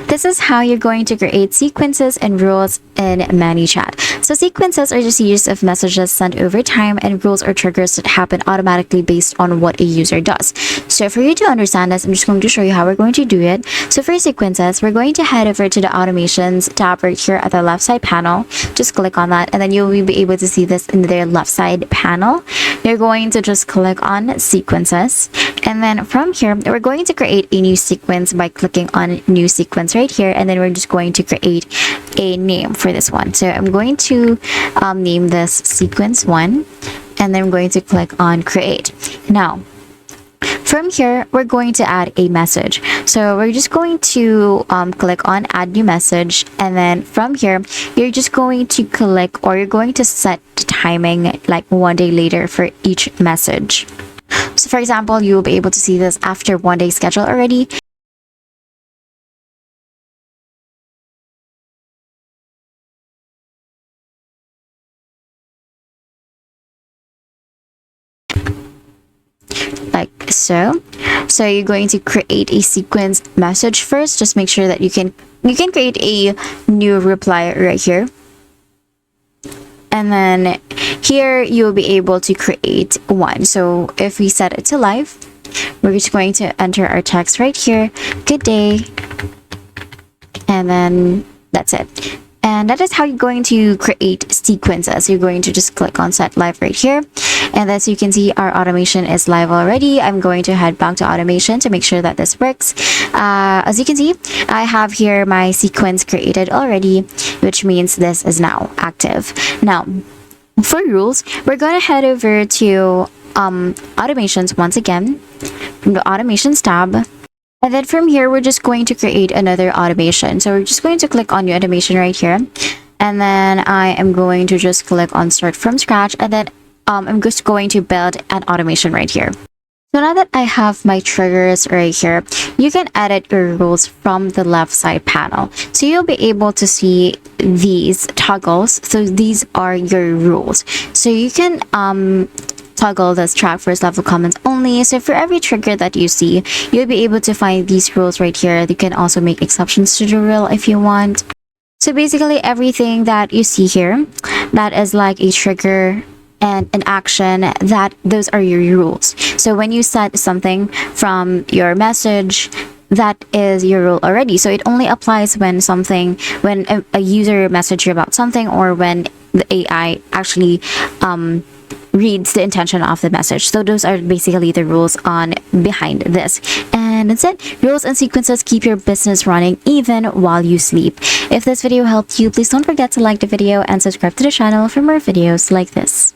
This is how you're going to create sequences and rules in ManyChat. So sequences are just a series of messages sent over time, and rules are triggers that happen automatically based on what a user does. So for you to understand this, I'm just going to show you how we're going to do it. So for sequences, we're going to head over to the automations tab right here at the left side panel. Just click on that, and then you'll be able to see this in their left side panel. You're going to just click on sequences, and then from here we're going to create a new sequence by clicking on new sequence right here, and then we're just going to create a name for this one. So I'm going to name this sequence 1, and then I'm going to click on create. Now from here, we're going to add a message. So we're just going to click on add new message, and then from here you're just going to click, or you're going to set the timing like 1 day later for each message. So for example, you will be able to see this after 1 day schedule already. Like so. So you're going to create a sequence message first. Just make sure that you can create a new reply right here. And then here you'll be able to create one. So if we set it to live, we're just going to enter our text right here, good day, and then that's it. And that is how you're going to create sequences. You're going to just click on set live right here, and as you can see, our automation is live already. I'm going to head back to automation to make sure that this works. As you can see, I have here my sequence created already, which means this is now active. Now for rules, we're going to head over to automations once again from the automations tab. And then from here, we're just going to create another automation. So we're just going to click on new automation right here. And then I am going to just click on start from scratch. And then I'm just going to build an automation right here. So now that I have my triggers right here, you can edit your rules from the left side panel. So you'll be able to see these toggles. So these are your rules. So you can toggle this track first level comments only. So for every trigger that you see, you'll be able to find these rules right here. You can also make exceptions to the rule if you want. So basically everything that you see here, that is like a trigger and an action, that those are your rules. So when you set something from your message, that is your rule already. So it only applies when a user message you about something, or when the AI actually reads the intention of the message. So those are basically the rules on behind this. And that's it. Rules and sequences keep your business running even while you sleep. If this video helped you, please don't forget to like the video and subscribe to the channel for more videos like this.